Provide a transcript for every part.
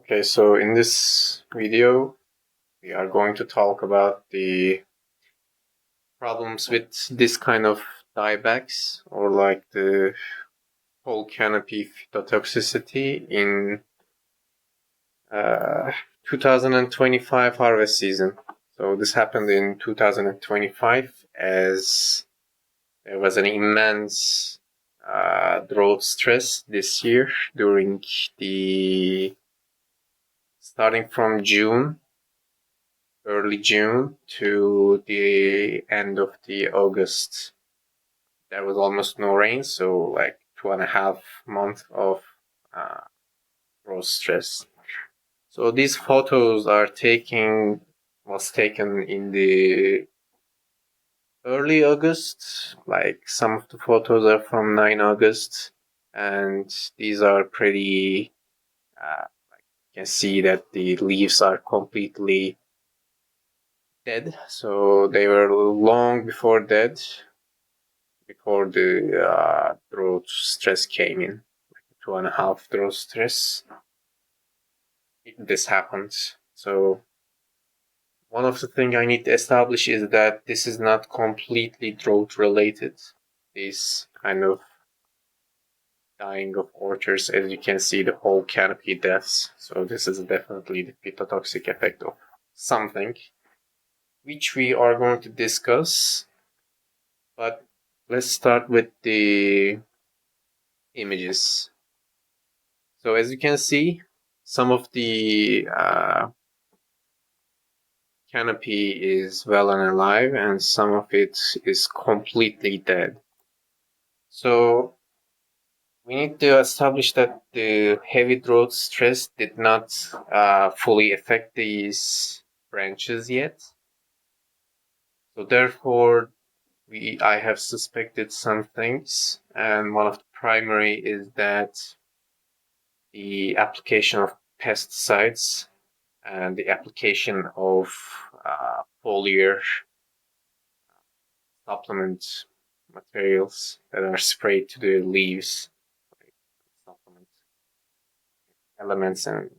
Okay, so in this video, we are going to talk about the problems with this kind of diebacks, or like the whole canopy phytotoxicity in 2025 harvest season. So this happened in 2025 as there was an immense drought stress this year during starting from early June to the end of the August. There was almost no rain, so like 2.5 months of drought stress. So these photos was taken in the early August. Like some of the photos are from 9 August, and these are pretty. You can see that the leaves are completely dead. So they were long before dead, before the drought stress came in. 2.5 drought stress. This happens. So one of the things I need to establish is that this is not completely drought related. This kind of dying of orchards, as you can see, the whole canopy deaths. So this is definitely the phytotoxic effect of something, which we are going to discuss. But let's start with the images. So as you can see, some of the canopy is well and alive, and some of it is completely dead. So we need to establish that the heavy drought stress did not fully affect these branches yet. So therefore, I have suspected some things, and one of the primary is that the application of pesticides and the application of foliar supplement materials that are sprayed to the leaves, like supplement elements, and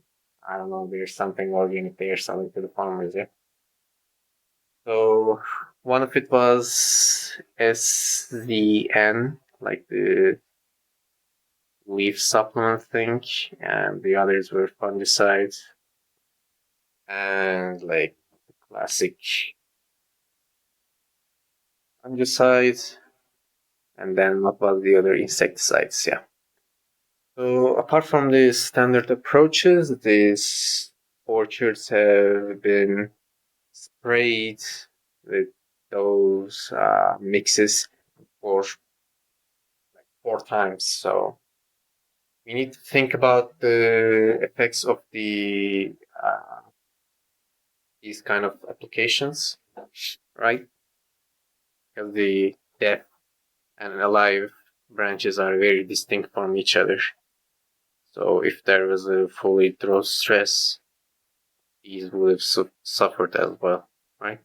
I don't know, there's something organic they are selling to the farmers, yeah. So one of it was SZN, like the leaf supplement thing, and the others were fungicides and like the classic fungicide, and then what was the other insecticides, yeah. So apart from the standard approaches, these orchards have been sprayed with those mixes for like 4 times. So we need to think about the effects of these kind of applications, right? Because the dead and alive branches are very distinct from each other. So if there was a fully drought stress, these would have suffered as well, right?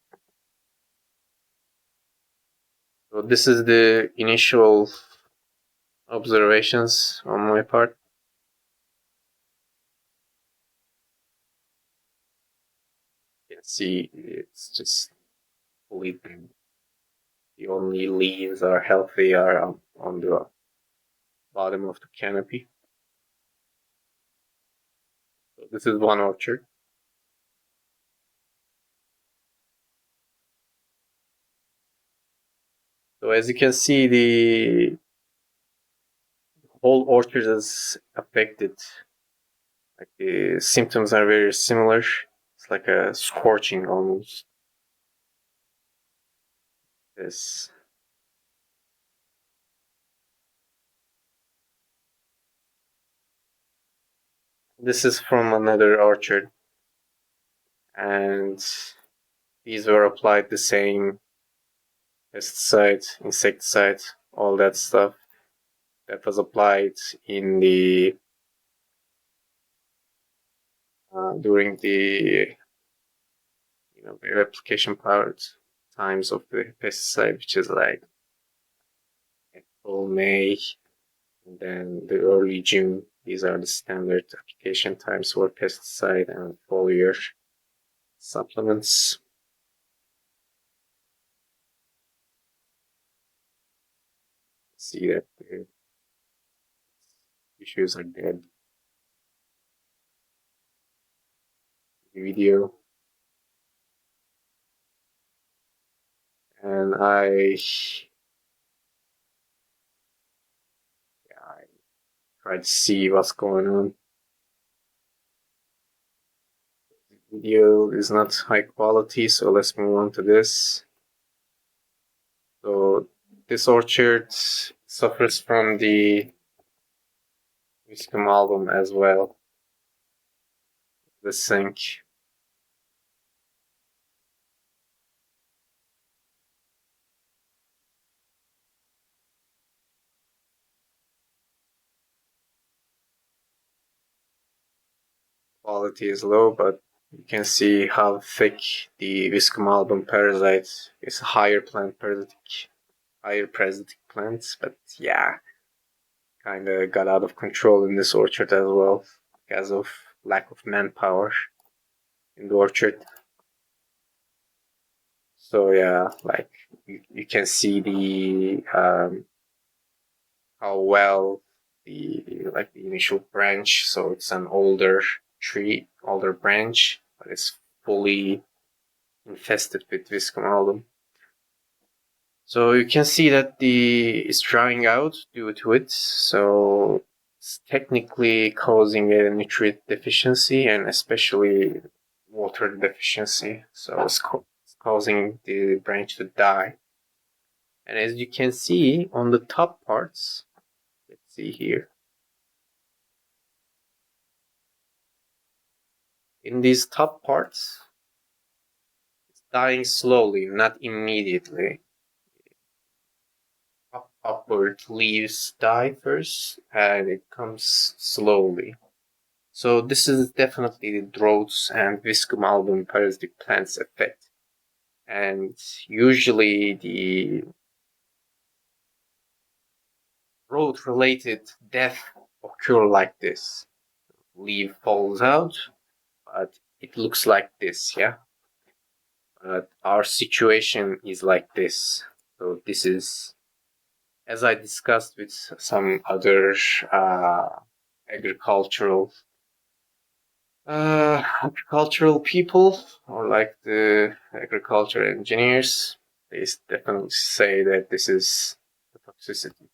So this is the initial observations on my part. You can see it's just fully dead. The only leaves are healthy are on the bottom of the canopy. So this is one orchard. So as you can see, the whole orchard is affected. Like the symptoms are very similar. It's like a scorching almost. This. This is from another orchard, and these were applied the same pesticide, insecticide, all that stuff that was applied in the during the the application part times of the pesticide, which is like April, May, and then the early June These are the standard application times for pesticide and foliar supplements. See that the issues are dead. Video. And I try to see what's going on. The video is not high quality, so let's move on to this. So this orchard suffers from the album as well. The sink. Quality is low, but you can see how thick the album parasite is. Higher parasitic plants, but yeah, kind of got out of control in this orchard as well because of lack of manpower in the orchard. So yeah, like you can see the how well the initial branch. So it's an older tree, older branch, but it's fully infested with viscum. So you can see that it's drying out due to it. So it's technically causing a nutrient deficiency and especially water deficiency. So it's causing the branch to die. And as you can see on the top parts, let's see here. In these top parts, it's dying slowly, not immediately. Upward leaves die first, and it comes slowly. So this is definitely the droughts and viscum parasitic plants effect. And usually the drought-related death occur like this. Leaf falls out, but it looks like this, yeah? But our situation is like this. So this is, as I discussed with some other agricultural people, or like the agriculture engineers, they definitely say that this is the toxicity.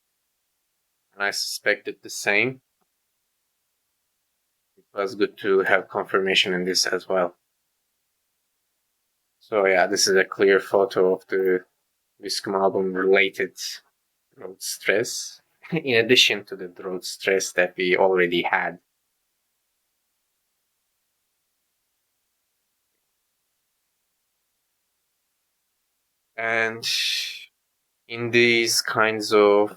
And I suspected the same. It was good to have confirmation in this as well. So yeah, this is a clear photo of the viscum related drought stress, in addition to the drought stress that we already had. And in these kinds of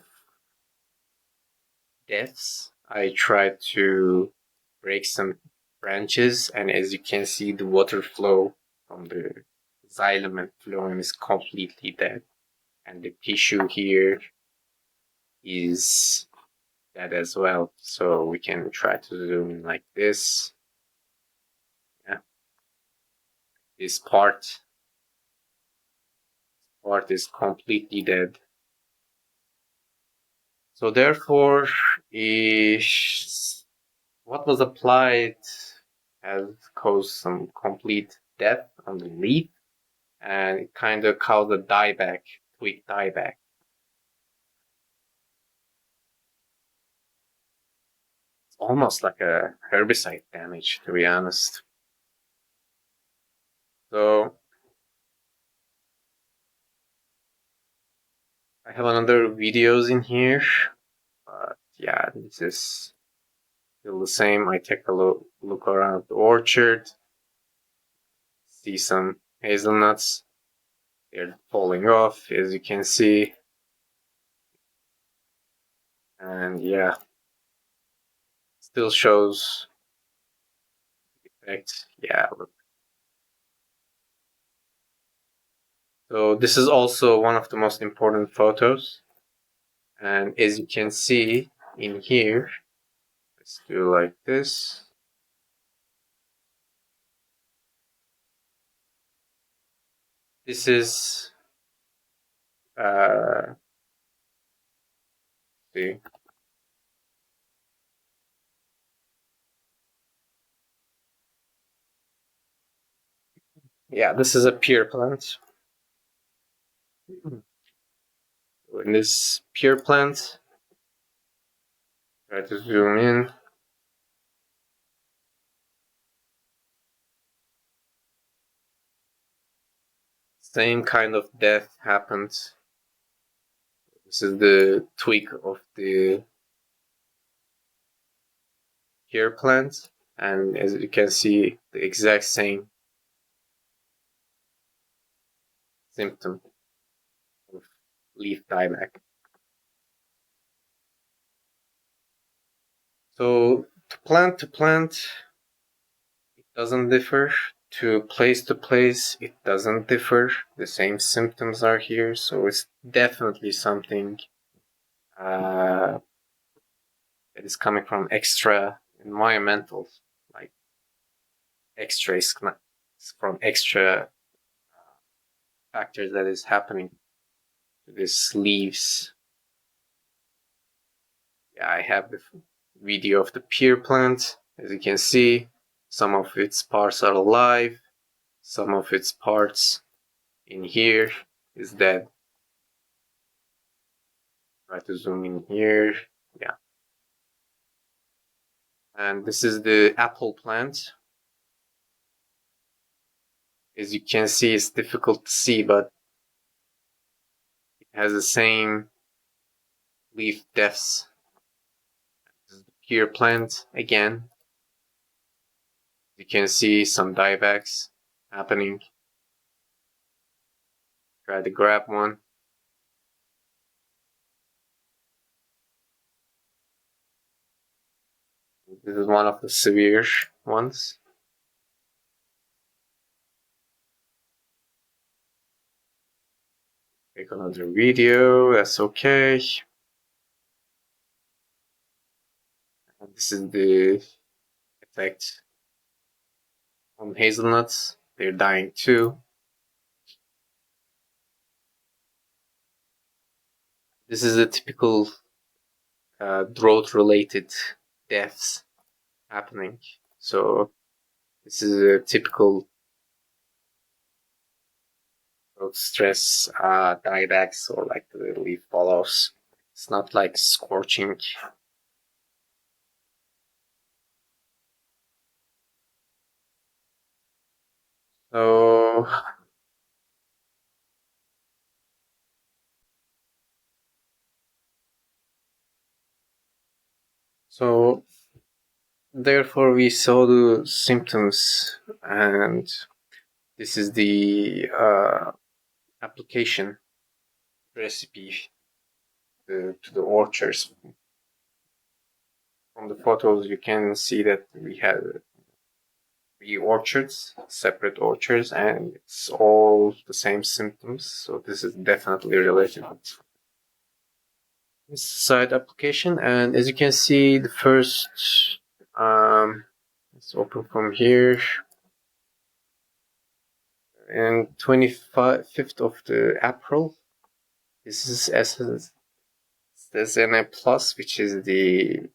deaths, I tried to break some branches, and as you can see, the water flow from the xylem and phloem is completely dead, and the tissue here is dead as well. So we can try to zoom in like this. Yeah, this part is completely dead. So therefore, what was applied has caused some complete death on the leaf, and it kind of caused a dieback, twig dieback. It's almost like a herbicide damage, to be honest. So I have another videos in here, but yeah, this is still the same. I take a look around the orchard, see some hazelnuts. They're falling off, as you can see. And yeah, still shows effect. Yeah, look. So this is also one of the most important photos. And as you can see in here, Let's do like this. This is see. Yeah, this is a pear plant. In this pear plant, try to zoom in. Same kind of death happened. This is the twig of the pear plant, and as you can see, the exact same symptom of leaf dieback. So to plant, it doesn't differ. To place, it doesn't differ. The same symptoms are here, so it's definitely something that is coming from extra environmental, like extra from extra factors that is happening to these leaves. Yeah, I have the video of the pear plant. As you can see, some of its parts are alive, some of its parts in here is dead. Try to zoom in here. Yeah. And this is the apple plant. As you can see, it's difficult to see, but it has the same leaf deaths. This is the pear plant again. You can see some diebacks happening. Try to grab one. This is one of the severe ones. Take another video, that's okay. And this is the effect on hazelnuts. They're dying too. This is a typical drought-related deaths happening. So this is a typical stress diebacks or like the leaf falloffs. It's not like scorching. So therefore we saw the symptoms, and this is the application recipe to the orchards. From the photos you can see that we had 3 orchards, separate orchards, and it's all the same symptoms, so this is definitely related. Side application, and as you can see, the first let's open from here, and 25th of the April. This is SNA Plus, which is the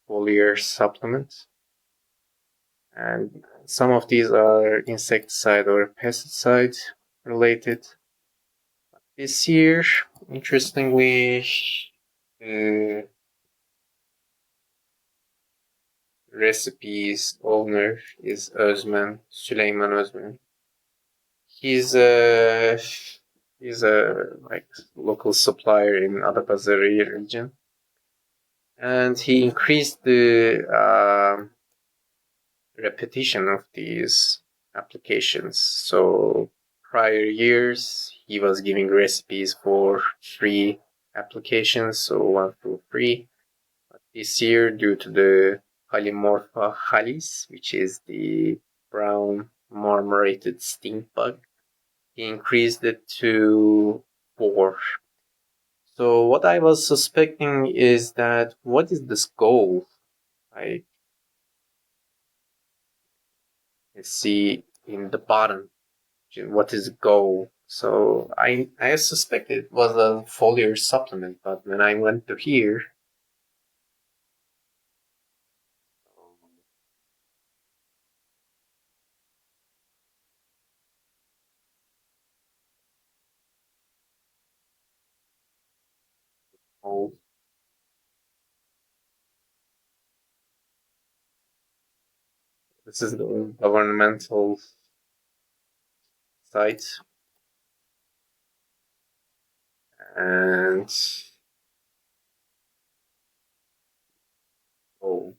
foliar supplement, and some of these are insecticide or pesticide related. This year, interestingly, the recipe's owner is Süleyman Özmen. He's a like local supplier in Adapazarı region, and he increased the repetition of these applications. So prior years he was giving recipes for 3 applications, so 1 for free. But this year, due to the Halimorpha halis, which is the brown marmorated stink bug, he increased it to 4. So what I was suspecting is that what is this goal I can see in the bottom what is goal. So I suspected it was a foliar supplement, but when I went to here, oh, this is the governmental site, and oh,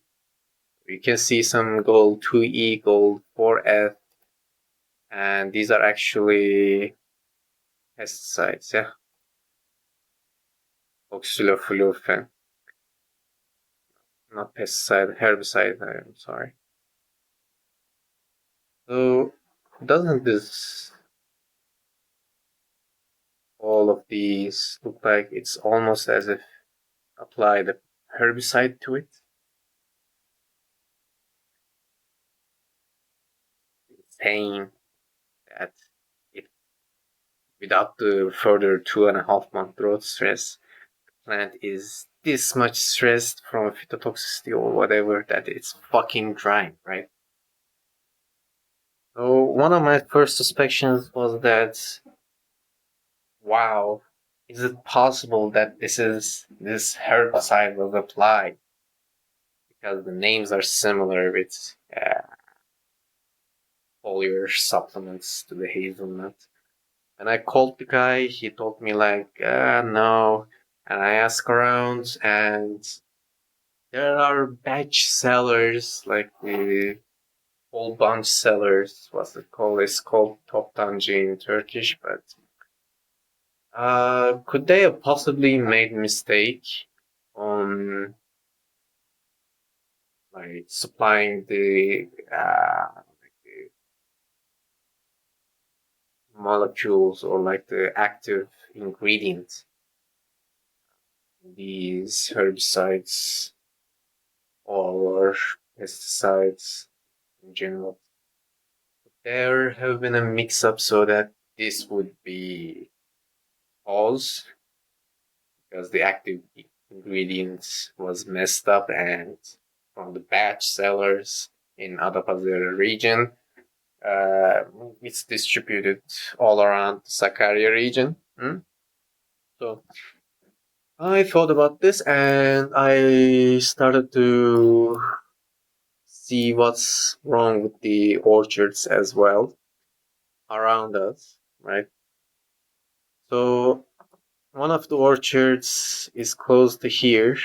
you can see some gold 2E, gold 4F, and these are actually pesticides, yeah. Oxyloflufen, not pesticide, herbicide, I'm sorry. So, doesn't this, all of these look like it's almost as if apply the herbicide to it? It's saying that it, without the further 2.5 month drought stress, plant is this much stressed from phytotoxicity or whatever that it's fucking drying, right? So one of my first suspicions was that, wow, is it possible that this herbicide was applied because the names are similar with foliar supplements to the hazelnut? And I called the guy, he told me like, no. And I asked around, and there are batch sellers, like the whole bunch sellers. What's it called? It's called toptancı in Turkish, but could they have possibly made mistake on like supplying the molecules or like the active ingredients, these herbicides or pesticides in general? There have been a mix-up so that this would be false because the active ingredients was messed up, and from the batch sellers in Adapazarı region, it's distributed all around the Sakarya region. So I thought about this and I started to see what's wrong with the orchards as well around us, right? So one of the orchards is close to here,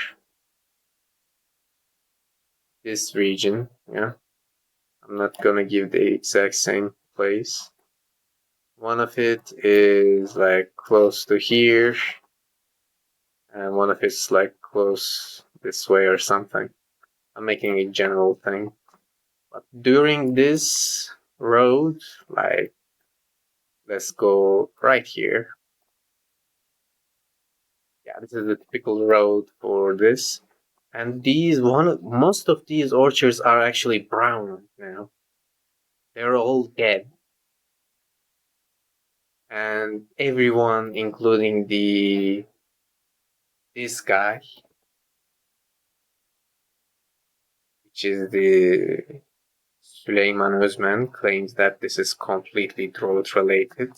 this region, yeah. I'm not gonna give the exact same place. One of it is like close to here, and one of it's like close this way or something. I'm making a general thing. But during this road, like, let's go right here. Yeah, this is a typical road for this. And most of these orchards are actually brown now. They're all dead. And everyone, including this guy, which is the Süleyman Özmen, claims that this is completely drought related,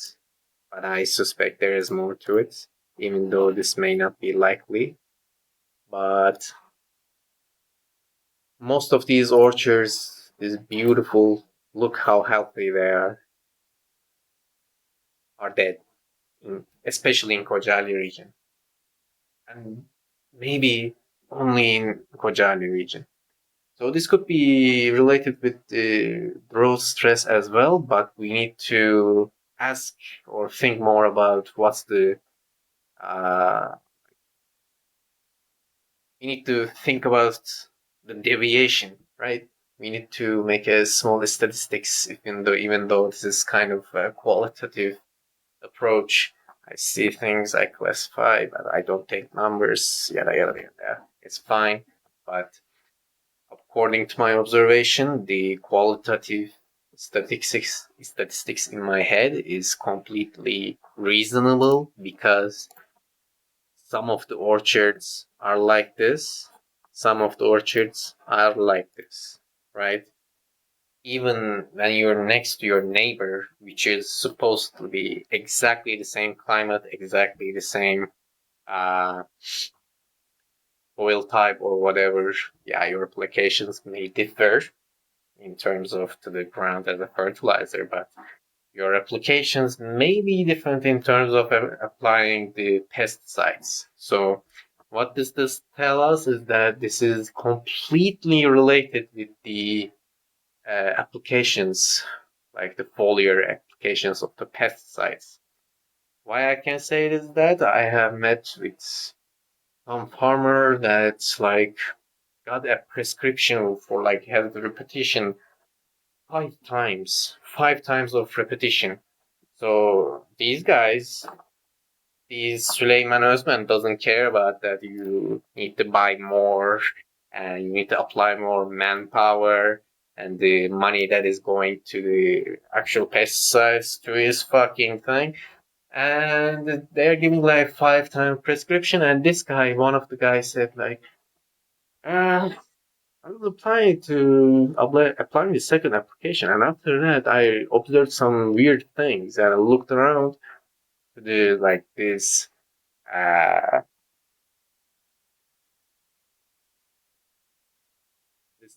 but I suspect there is more to it, even though this may not be likely. But most of these orchards is beautiful. Look how healthy they are dead, especially in Kocaali region, and maybe only in Kocaali region. So this could be related with the growth stress as well, but we need to ask or think more about what's the. We need to think about the deviation, right? We need to make a small statistics, even though this is kind of a qualitative approach. I see things, I classify, but I don't take numbers. Yada yada yada. It's fine, but according to my observation, the qualitative statistics in my head is completely reasonable, because some of the orchards are like this, some of the orchards are like this, right? Even when you're next to your neighbor, which is supposed to be exactly the same climate, exactly the same soil type or whatever, yeah, your applications may differ in terms of to the ground as a fertilizer, but your applications may be different in terms of applying the pesticides. So what does this tell us is that this is completely related with the applications, like the foliar applications of the pesticides. Why I can say it is that I have met with some farmer that's like got a prescription for like has the repetition five times of repetition. So these guys, these Süleyman Özmen doesn't care about that. You need to buy more and you need to apply more manpower and the money that is going to the actual pesticides to his fucking thing. And they're giving like 5 times prescription. And this guy, one of the guys said like, I was applying the second application, and after that, I observed some weird things, and I looked around to the like this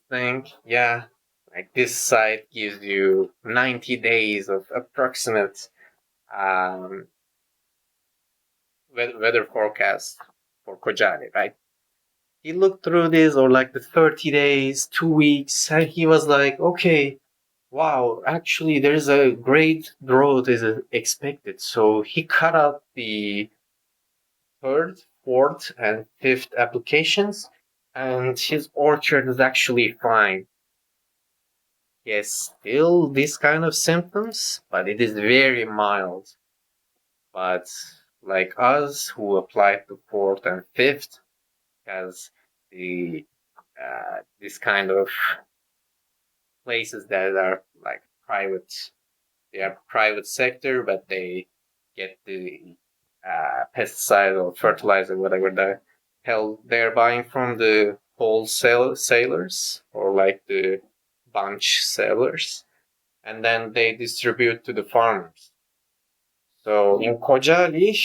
thing, yeah, like this site gives you 90 days of approximate um, weather forecast for Kocaali, right? He looked through this, or like the 30 days, 2 weeks, and he was like, okay, wow, actually, there's a great growth is expected. So he cut out the third, fourth, and fifth applications, and his orchard is actually fine. Yes, still this kind of symptoms, but it is very mild. But like us who applied to fourth and fifth, has the this kind of places that are like private. They are private sector, but they get the pesticide or fertilizer, whatever the hell they're buying from the wholesalers or like the bunch sellers, and then they distribute to the farmers. So in Kocaeli,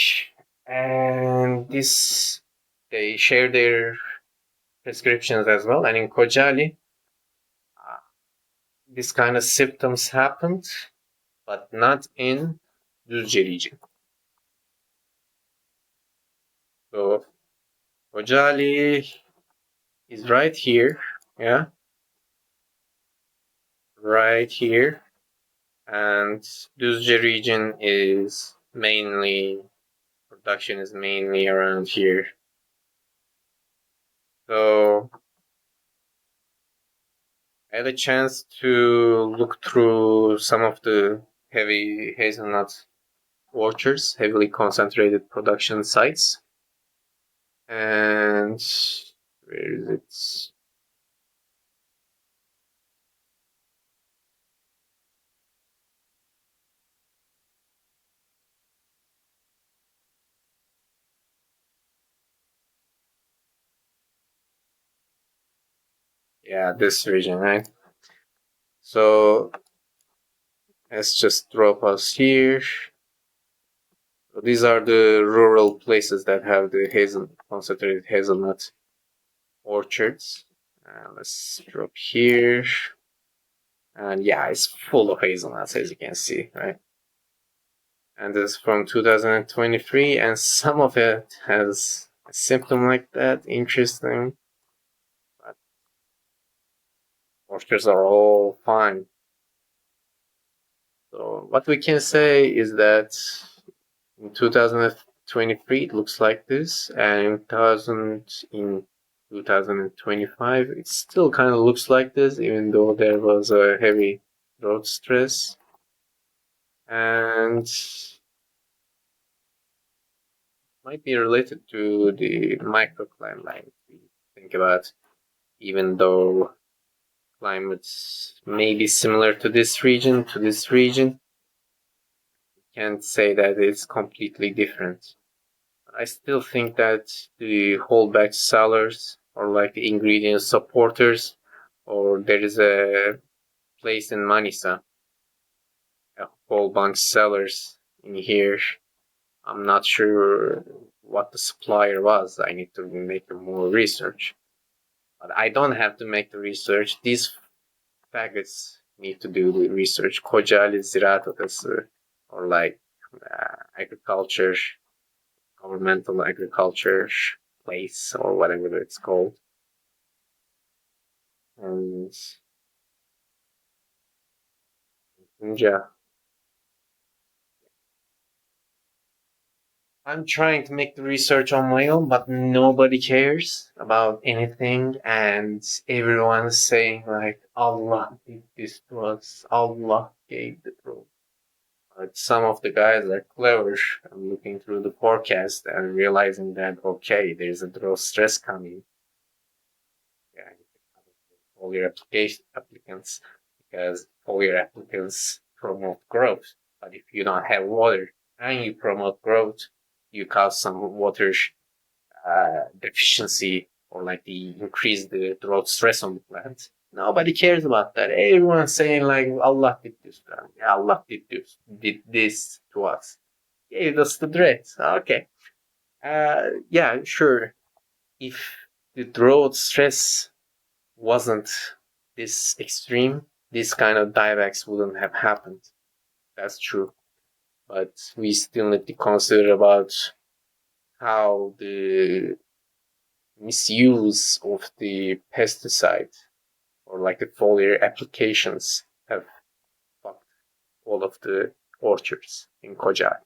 and this they share their prescriptions as well, and in Kocaeli, uh, this kind of symptoms happened, but not in Düzce region. So Kocaeli is right here, yeah, right here, and Düzce region is mainly production is mainly around here. So I had a chance to look through some of the heavy hazelnut orchards, heavily concentrated production sites, and where is it? Yeah, this region, right? So let's just drop us here. So these are the rural places that have the concentrated hazelnut orchards. Let's drop here. And yeah, it's full of hazelnuts, as you can see, right? And this is from 2023, and some of it has a symptom like that. Interesting. But orchards are all fine. So what we can say is that in 2023 it looks like this, and in 2025 it still kind of looks like this, even though there was a heavy drought stress. And might be related to the microclimate, like we think about, even though climate's maybe similar to this region, can't say that it's completely different. I still think that the holdback sellers or like the ingredient supporters, or there is a place in Manisa, a whole bunch sellers in here. I'm not sure what the supplier was. I need to make more research. But I don't have to make the research. These faggots need to do the research. Kocaali Ziraat Odası, or like agriculture, governmental agriculture place, or whatever it's called. And yeah, I'm trying to make the research on my own, but nobody cares about anything, and everyone's saying like Allah did this to us, Allah gave the proof. But some of the guys are clever and looking through the forecast and realizing that okay, there's a drought stress coming. Yeah, all your application applicants, because all your applicants promote growth. But if you don't have water and you promote growth, you cause some water deficiency, or like the increase the drought stress on the plant. Nobody cares about that. Everyone's saying like Allah did this, yeah, Allah did this to us, gave us the drought. Okay, yeah, sure. If the drought stress wasn't this extreme, this kind of diebacks wouldn't have happened. That's true. But we still need to consider about how the misuse of the pesticide, or like the foliar applications, have fucked all of the orchards in Kocaali.